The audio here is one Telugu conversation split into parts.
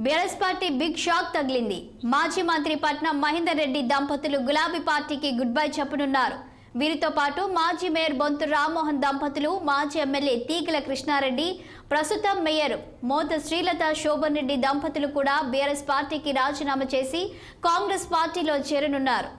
బీఆర్ఎస్ పార్టీ బిగ్ షాక్ తగిలింది. మాజీ మంత్రి పట్నం మహేందర్ రెడ్డి దంపతులు గులాబీ పార్టీకి గుడ్ బై చెప్పనున్నారు. వీరితో పాటు మాజీ మేయర్ బొంతు రామ్మోహన్ దంపతులు, మాజీ ఎమ్మెల్యే తీగల కృష్ణారెడ్డి, ప్రస్తుతం మేయర్ మోత శ్రీలత శోభన్ రెడ్డి దంపతులు కూడా బీఆర్ఎస్ పార్టీకి రాజీనామా చేసి కాంగ్రెస్ పార్టీలో చేరనున్నారు.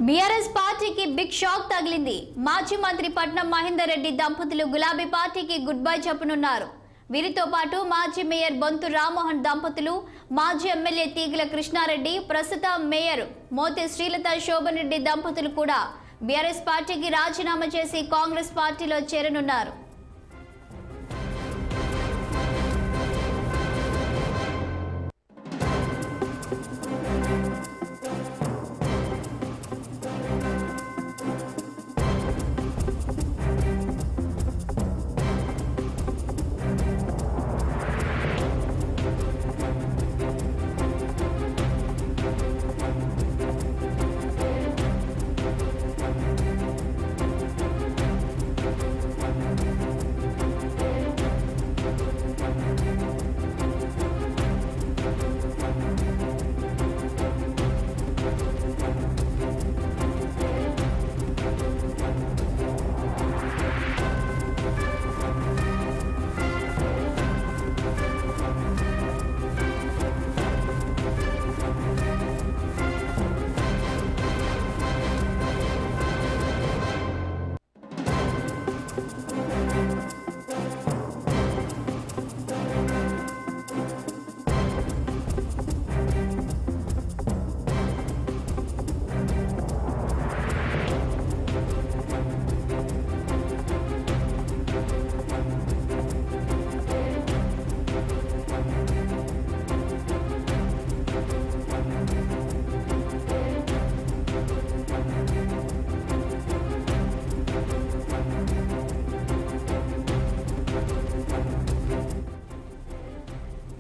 బీఆర్ఎస్ పార్టీకి బిగ్ షాక్ తగిలింది. మాజీ మంత్రి పట్నం మహేందర్ రెడ్డి దంపతులు గులాబీ పార్టీకి గుడ్ బై చెప్పనున్నారు. వీరితో పాటు మాజీ మేయర్ బొంతు రామ్మోహన్ దంపతులు, మాజీ ఎమ్మెల్యే తీగల కృష్ణారెడ్డి, ప్రస్తుతం మేయర్ మోతే శ్రీలత శోభన్ రెడ్డి దంపతులు కూడా బీఆర్ఎస్ పార్టీకి రాజీనామా చేసి కాంగ్రెస్ పార్టీలో చేరనున్నారు.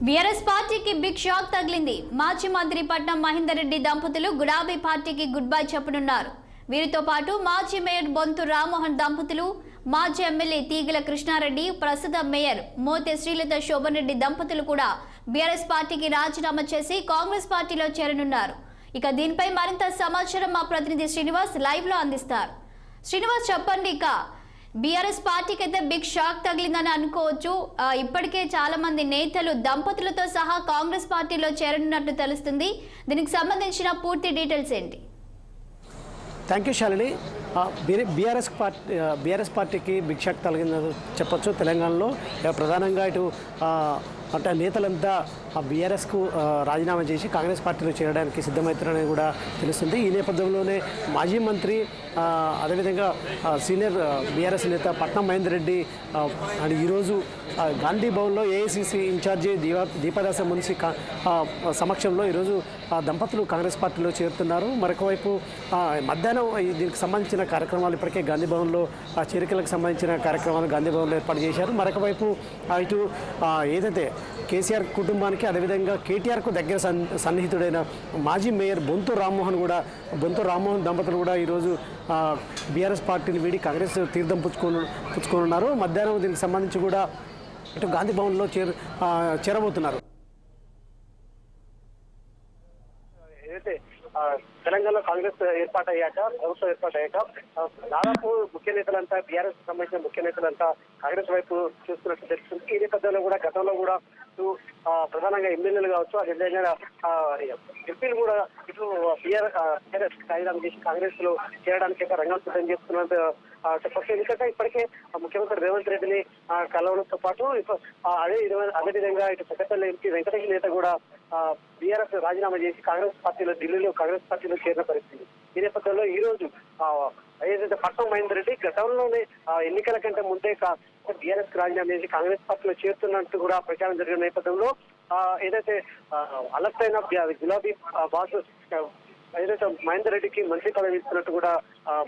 బీఆర్ఎస్ పార్టీకి బిగ్ షాక్ తగిలింది. మాజీ మంత్రి పట్నం మహేందర్ రెడ్డి దంపతులు గులాబీ పార్టీకి గుడ్ బై చెప్పనున్నారు. వీరితో పాటు మాజీ మేయర్ బొంతు రామ్మోహన్ దంపతులు, మాజీ ఎమ్మెల్యే తీగల కృష్ణారెడ్డి, ప్రస్తుతం మేయర్ మోతే శ్రీలత శోభన్ రెడ్డి దంపతులు కూడా బీఆర్ఎస్ పార్టీకి రాజీనామా చేసి కాంగ్రెస్ పార్టీలో చేరనున్నారు. ఇక దీనిపై మరింత సమాచారం మా ప్రతినిధి శ్రీనివాస్ లైవ్ లో అందిస్తారు. శ్రీనివాస్, చెప్పండి. ఇక బీఆర్ఎస్ పార్టీకి అయితే బిగ్ షాక్ తగిలిందని అనుకోవచ్చు. ఇప్పటికే చాలా మంది నేతలు దంపతులతో సహా కాంగ్రెస్ పార్టీలో చేరనున్నట్టు తెలుస్తుంది. దీనికి సంబంధించిన పూర్తి డీటెయిల్స్ ఏంటి? Thank you Shalini. బీఆర్ఎస్ పార్టీకి బిగ్ షాక్ తగిలిందని చెప్పొచ్చు. తెలంగాణలో ప్రధానంగా ఇటు అంటే నేతలంతా బీఆర్ఎస్కు రాజీనామా చేసి కాంగ్రెస్ పార్టీలో చేరడానికి సిద్ధమవుతారని కూడా తెలుస్తుంది. ఈ నేపథ్యంలోనే మాజీ మంత్రి అదేవిధంగా సీనియర్ బీఆర్ఎస్ నేత పట్నం మహేందర్ రెడ్డి అండ్ ఈరోజు గాంధీ భవన్లో ఏఐసిసి ఇన్ఛార్జి దీపదాస మున్సి సమక్షంలో ఈరోజు దంపతులు కాంగ్రెస్ పార్టీలో చేరుతున్నారు. మరొకవైపు మధ్యాహ్నం దీనికి సంబంధించిన కార్యక్రమాలు ఇప్పటికే గాంధీ భవన్లో చేరికలకు సంబంధించిన కార్యక్రమాలు గాంధీ భవన్లో ఏర్పాటు చేశారు. మరొకవైపు ఇటు ఏదైతే కేసీఆర్ కుటుంబానికి అదేవిధంగా కేటీఆర్కు దగ్గర సన్నిహితుడైన మాజీ మేయర్ బొంతు రామ్మోహన్ దంపతులు కూడా ఈరోజు బీఆర్ఎస్ పార్టీని వీడి కాంగ్రెస్ తీర్థం పుచ్చుకోనున్నారు. మధ్యాహ్నం దీనికి సంబంధించి కూడా ఇటు గాంధీ భవన్లో చేరబోతున్నారు. ఏదైతే తెలంగాణలో కాంగ్రెస్ ఏర్పాటయ్యాక, ప్రభుత్వం ఏర్పాటయ్యాక దాదాపు ముఖ్య నేతలంతా బీఆర్ఎస్ సంబంధించిన ముఖ్య నేతలంతా కాంగ్రెస్ వైపు చూస్తున్నట్టు తెలుస్తుంది. ఈ నేపథ్యంలో కూడా గతంలో కూడా ప్రధానంగా ఎమ్మెల్యేలు కావచ్చు, అదేవిధంగా ఎంపీలు కూడా ఇటు బీఆర్ఎస్ రాజీనామా చేసి కాంగ్రెస్ లో చేరడానికి రంగం సిద్ధం చేస్తున్నట్టు చెప్పచ్చు. ఎందుకంటే ఇప్పటికే ముఖ్యమంత్రి రేవంత్ రెడ్డిని కలవడంతో పాటు అదే విధంగా ఇటు పెద్దపల్లి ఎంపీ వెంకటేష్ నేత కూడా బీఆర్ఎస్ రాజీనామా చేసి ఢిల్లీలో కాంగ్రెస్ పార్టీలో చేరిన పరిస్థితి. ఈ నేపథ్యంలో ఈ రోజు ఏదైతే పట్నం మహేందర్ రెడ్డి గతంలోనే ఎన్నికల కంటే ముందే బీఆర్ఎస్ రాజీనామా చేసి కాంగ్రెస్ పార్టీలో చేరుతున్నట్టు కూడా ప్రచారం జరిగిన నేపథ్యంలో ఏదైతే అలర్టైన గులాబీ బాస్ ఏదైతే మహేందర్ రెడ్డికి మంత్రి పదవి ఇస్తున్నట్టు కూడా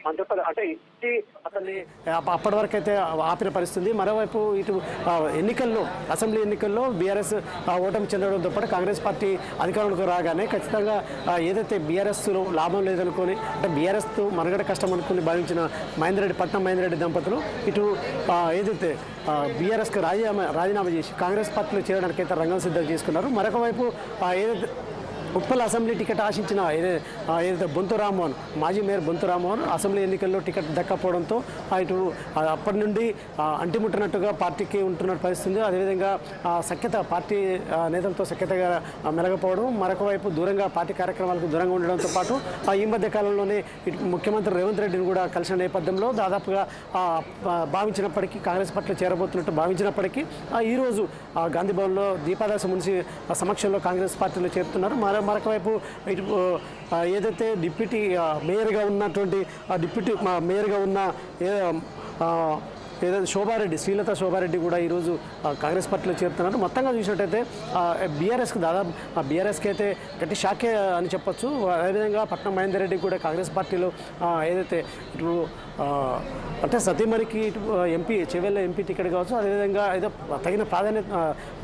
మంత్రి పదవి అంటే ఇచ్చి అతన్ని అప్పటి వరకు అయితే ఆపిన పరిస్థితి. మరోవైపు ఇటు ఎన్నికల్లో అసెంబ్లీ ఎన్నికల్లో బీఆర్ఎస్ ఓటమి చెందడంతో పాటు కాంగ్రెస్ పార్టీ అధికారంలోకి రాగానే ఖచ్చితంగా ఏదైతే బీఆర్ఎస్లో లాభం లేదనుకొని అంటే బీఆర్ఎస్తో మనుగడ కష్టం అనుకుని భావించిన పట్నం మహేందర్ రెడ్డి దంపతులు ఇటు ఏదైతే బీఆర్ఎస్కి రాజీనామా చేసి కాంగ్రెస్ పార్టీలో చేరడానికి అయితే రంగం సిద్ధం చేసుకున్నారు. మరొక వైపు ఏదైతే ఉప్పల్ అసెంబ్లీ టికెట్ ఆశించిన ఏదైతే బొంతు రామ్మోహన్ మాజీ మేయర్ బొంతు రామ్మోహన్ అసెంబ్లీ ఎన్నికల్లో టికెట్ దక్కపోవడంతో ఇటు అప్పటి నుండి అంటిముట్టినట్టుగా పార్టీకి ఉంటున్న పరిస్థితి. అదేవిధంగా సఖ్యత పార్టీ నేతలతో సఖ్యతగా మెలగపోవడం, మరొక వైపు దూరంగా పార్టీ కార్యక్రమాలకు దూరంగా ఉండడంతో పాటు ఈ మధ్య కాలంలోనే ఇటు ముఖ్యమంత్రి రేవంత్ రెడ్డిని కూడా కలిసిన నేపథ్యంలో దాదాపుగా భావించినప్పటికీ కాంగ్రెస్ పార్టీలో చేరబోతున్నట్టు భావించినప్పటికీ ఈరోజు గాంధీ భవన్లో దీపాదాస మున్సి సమక్షంలో కాంగ్రెస్ పార్టీలో చేరుతున్నారు. మరొక వైపు ఇటు ఏదైతే డిప్యూటీ మేయర్గా ఉన్నటువంటి డిప్యూటీ మేయర్గా ఉన్న ఏదైతే శ్రీలత శోభారెడ్డి కూడా ఈరోజు కాంగ్రెస్ పార్టీలో చేరుతున్నారు. మొత్తంగా చూసినట్టయితే బీఆర్ఎస్కి దాదాపు బీఆర్ఎస్కి అయితే గట్టి షాకే అని చెప్పొచ్చు. అదేవిధంగా పట్నం మహేందర్ రెడ్డి కూడా కాంగ్రెస్ పార్టీలో ఏదైతే ఇటు అంటే సతీమణికి ఇటు చెవెళ్ళ ఎంపీ టికెట్ కావచ్చు, అదేవిధంగా ఏదో తగిన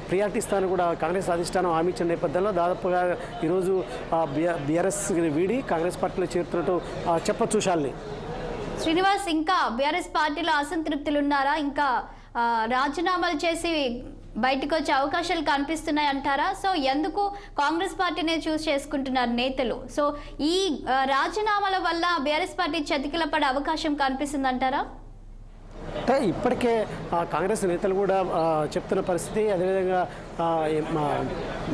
ప్రియారిటీ ఇస్తానని కూడా కాంగ్రెస్ అధిష్టానం హామీ ఇచ్చిన నేపథ్యంలో దాదాపుగా ఈరోజు బీఆర్ఎస్ వీడి కాంగ్రెస్ పార్టీలో చేరుతున్నట్టు చెప్పొచ్చు. శాలిని, శ్రీనివాస్, ఇంకా బీఆర్ఎస్ పార్టీలో అసంతృప్తులు ఉన్నారా? ఇంకా రాజీనామాలు చేసి బయటకు వచ్చే అవకాశాలు కనిపిస్తున్నాయి అంటారా? సో ఎందుకు కాంగ్రెస్ పార్టీనే చూస్ చేసుకుంటున్నారు నేతలు? సో ఈ రాజీనామాల వల్ల బీఆర్ఎస్ పార్టీ చతికిల పడే అవకాశం కనిపిస్తుంది అంటారా? అంటే ఇప్పటికే కాంగ్రెస్ నేతలు కూడా చెప్తున్న పరిస్థితి. అదేవిధంగా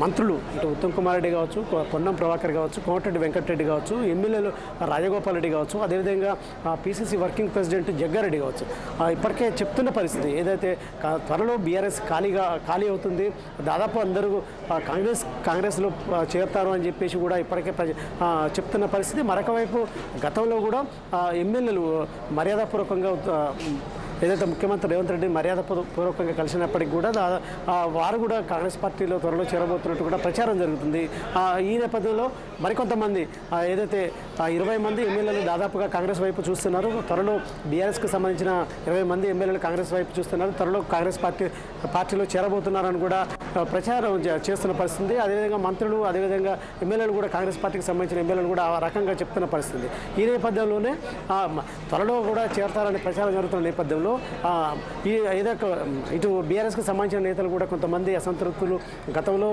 మంత్రులు ఇటు ఉత్తమ్ కుమార్ రెడ్డి కావచ్చు, పొన్నం ప్రభాకర్ కావచ్చు, కోమటిరెడ్డి వెంకటరెడ్డి కావచ్చు, ఎమ్మెల్యేలు రాజగోపాల్ రెడ్డి కావచ్చు, అదేవిధంగా పిసిసి వర్కింగ్ ప్రెసిడెంట్ జగ్గారెడ్డి కావచ్చు, ఇప్పటికే చెప్తున్న పరిస్థితి ఏదైతే త్వరలో బీఆర్ఎస్ ఖాళీ అవుతుంది, దాదాపు అందరూ కాంగ్రెస్లో చేరుతారు అని చెప్పేసి కూడా ఇప్పటికే చెప్తున్న పరిస్థితి. మరొక వైపు గతంలో కూడా ఎమ్మెల్యేలు మర్యాదపూర్వకంగా ఏదైతే ముఖ్యమంత్రి రేవంత్ రెడ్డి మర్యాదపూర్వకంగా కలిసినప్పటికీ కూడా వారు కూడా కాంగ్రెస్ పార్టీలో త్వరలో చేరబోతున్నట్టు కూడా ప్రచారం జరుగుతుంది. ఈ నేపథ్యంలో మరికొంతమంది ఏదైతే 20 మంది ఎమ్మెల్యేలు దాదాపుగా కాంగ్రెస్ వైపు చూస్తున్నారు. త్వరలో బీఆర్ఎస్కి సంబంధించిన 20 మంది ఎమ్మెల్యేలు కాంగ్రెస్ వైపు చూస్తున్నారు. త్వరలో కాంగ్రెస్ పార్టీలో చేరబోతున్నారని కూడా ప్రచారం చేస్తున్న పరిస్థితి. అదేవిధంగా మంత్రులు, అదేవిధంగా ఎమ్మెల్యేలు కూడా కాంగ్రెస్ పార్టీకి సంబంధించిన ఎమ్మెల్యేలు కూడా ఆ రకంగా చెప్తున్న పరిస్థితి. ఈ నేపథ్యంలోనే త్వరలో కూడా చేరతారని ప్రచారం జరుగుతున్న నేపథ్యంలో ఇటు బీఆర్ఎస్కి సంబంధించిన నేతలు కూడా కొంతమంది అసంతృప్తులు, గతంలో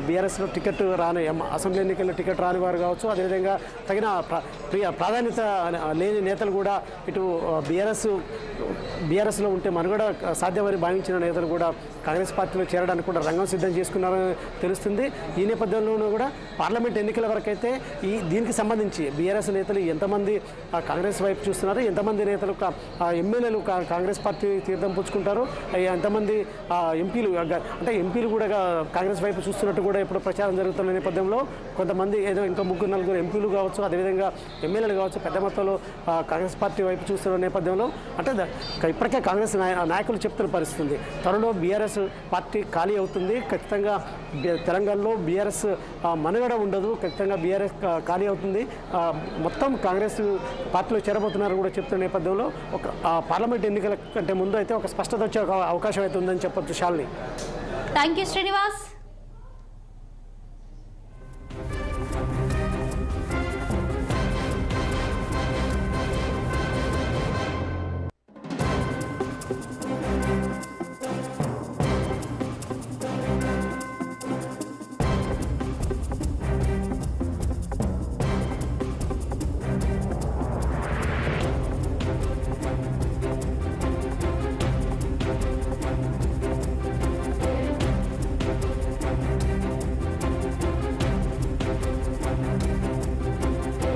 బీఆర్ఎస్లో టికెట్ రాని అసెంబ్లీ ఎన్నికల్లో టికెట్ రాని వారు కావచ్చు, అదేవిధంగా తగిన ప్రాధాన్యత లేని నేతలు కూడా ఇటు బీఆర్ఎస్లో ఉంటే మనుగడ సాధ్యమని భావించిన నేతలు కూడా కాంగ్రెస్ పార్టీలో చేరడానికి కూడా రంగం సిద్ధం చేసుకున్నారని తెలుస్తుంది. ఈ నేపథ్యంలోనూ కూడా పార్లమెంట్ ఎన్నికల వరకైతే దీనికి సంబంధించి బీఆర్ఎస్ నేతలు ఎంతమంది కాంగ్రెస్ వైపు చూస్తున్నారు, ఎంతమంది నేతలు ఎమ్మెల్యేలు కాంగ్రెస్ పార్టీ తీర్థం పుచ్చుకుంటారు, ఎంతమంది ఎంపీలు కూడా కాంగ్రెస్ వైపు చూస్తున్నట్టు కూడా ఇప్పుడు ప్రచారం జరుగుతున్న నేపథ్యంలో కొంతమంది ఏదో ఇంకా 3-4 ఎంపీలు కావచ్చు, అదేవిధంగా ఎమ్మెల్యేలు కావచ్చు పెద్ద మొత్తంలో కాంగ్రెస్ పార్టీ వైపు చూస్తున్న నేపథ్యంలో అంటే ఇప్పటికే కాంగ్రెస్ నాయకులు చెప్తున్న పరిస్థితి త్వరలో బీఆర్ఎస్ పార్టీ ఖాళీ అవుతుంది, ఖచ్చితంగా తెలంగాణలో బీఆర్ఎస్ మనుగడ ఉండదు, ఖచ్చితంగా బీఆర్ఎస్ ఖాళీ అవుతుంది, మొత్తం కాంగ్రెస్ పార్టీలో చేరబోతున్నారు కూడా చెప్తున్న నేపథ్యంలో ఒక పార్లమెంట్ ఎన్నికల కంటే ముందు అయితే ఒక స్పష్టత వచ్చే అవకాశం అయితే ఉందని చెప్పొచ్చు. Shalini, thank you Srinivas.